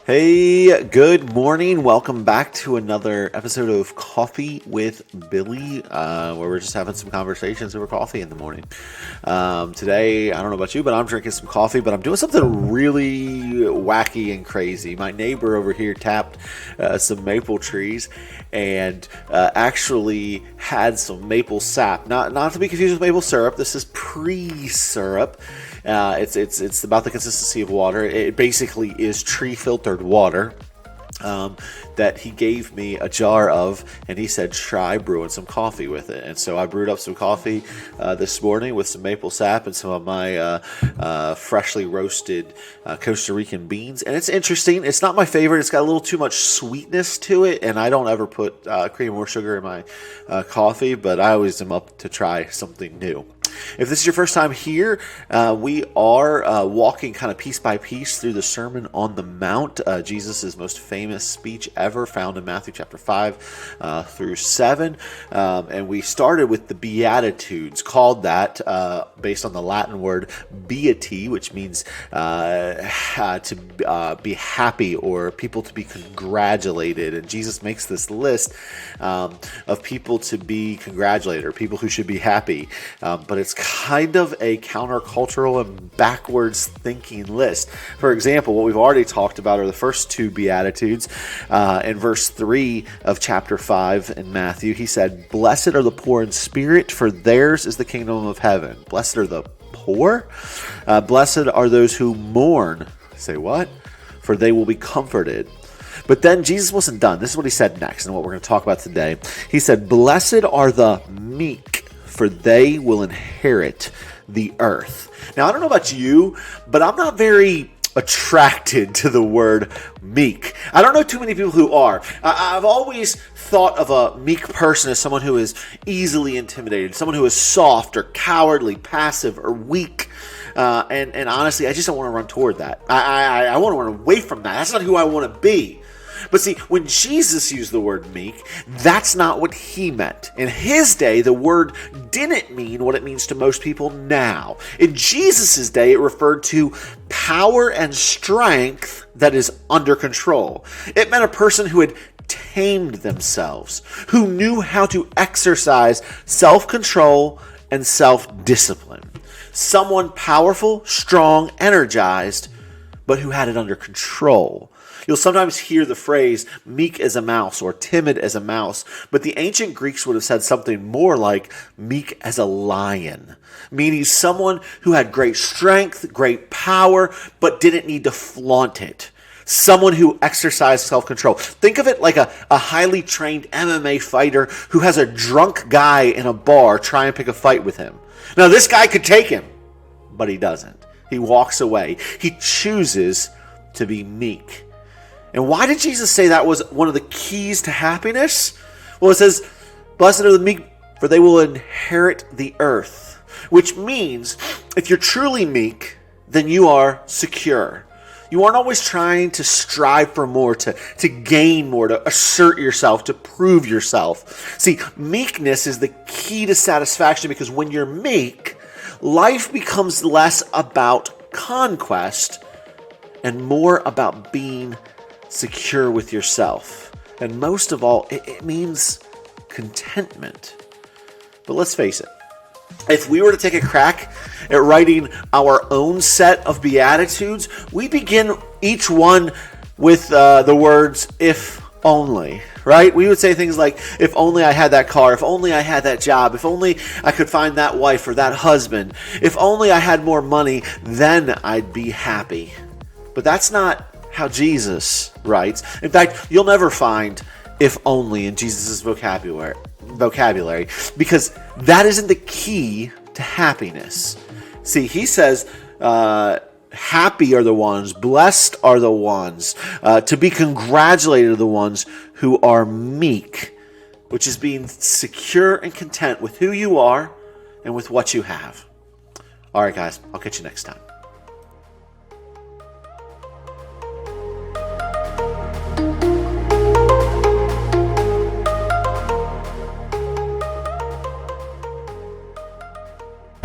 Hey, good morning. Welcome back to another episode of Coffee with Billy, where we're just having some conversations over coffee in the morning. Today, I don't know about you, but I'm drinking some coffee, but I'm doing something really wacky and crazy. My neighbor over here tapped some maple trees and actually had some maple sap. Not to be confused with maple syrup. This is pre-syrup. It's about the consistency of water. It basically is tree filtered water that he gave me a jar of, and he said try brewing some coffee with it. And so I brewed up some coffee this morning with some maple sap and some of my freshly roasted Costa Rican beans. And it's interesting. It's not my favorite. It's got a little too much sweetness to it, and I don't ever put cream or sugar in my coffee, but I always am up to try something new. If this is your first time here, we are walking kind of piece by piece through the Sermon on the Mount, Jesus' most famous speech ever, found in Matthew chapter 5 through 7. And we started with the Beatitudes, called that based on the Latin word beati, which means to be happy or people to be congratulated. And Jesus makes this list of people to be congratulated or people who should be happy. But it's kind of a countercultural and backwards thinking list. For example, what we've already talked about are the first two Beatitudes. In verse 3 of chapter 5 in Matthew, he said, "Blessed are the poor in spirit, for theirs is the kingdom of heaven." Blessed are the poor? Blessed are those who mourn. Say what? For they will be comforted. But then Jesus wasn't done. This is what he said next, and what we're going to talk about today. He said, "Blessed are the meek, for they will inherit the earth." Now, I don't know about you, but I'm not very attracted to the word meek. I don't know too many people who are. I've always thought of a meek person as someone who is easily intimidated, someone who is soft or cowardly, passive or weak. And honestly, I just don't want to run toward that. I want to run away from that. That's not who I want to be. But see, when Jesus used the word meek, that's not what he meant. In his day, the word didn't mean what it means to most people now. In Jesus' day, it referred to power and strength that is under control. It meant a person who had tamed themselves, who knew how to exercise self-control and self-discipline. Someone powerful, strong, energized, but who had it under control. You'll sometimes hear the phrase meek as a mouse or timid as a mouse, but the ancient Greeks would have said something more like meek as a lion, meaning someone who had great strength, great power, but didn't need to flaunt it. Someone who exercised self-control. Think of it like a highly trained MMA fighter who has a drunk guy in a bar try and pick a fight with him. Now, this guy could take him, but he doesn't. He walks away. He chooses to be meek. And why did Jesus say that was one of the keys to happiness? Well, it says, "Blessed are the meek, for they will inherit the earth." Which means, if you're truly meek, then you are secure. You aren't always trying to strive for more, to gain more, to assert yourself, to prove yourself. See, meekness is the key to satisfaction, because when you're meek, life becomes less about conquest and more about being secure with yourself. And most of all, it means contentment. But let's face it, if we were to take a crack at writing our own set of Beatitudes, we begin each one with the words, "if only," right? We would say things like, "If only I had that car, if only I had that job, if only I could find that wife or that husband, if only I had more money, then I'd be happy." But that's not how Jesus writes. In fact, you'll never find "if only" in Jesus' vocabulary, because that isn't the key to happiness. See, he says, happy are the ones, blessed are the ones, to be congratulated are the ones who are meek, which is being secure and content with who you are and with what you have. All right, guys, I'll catch you next time.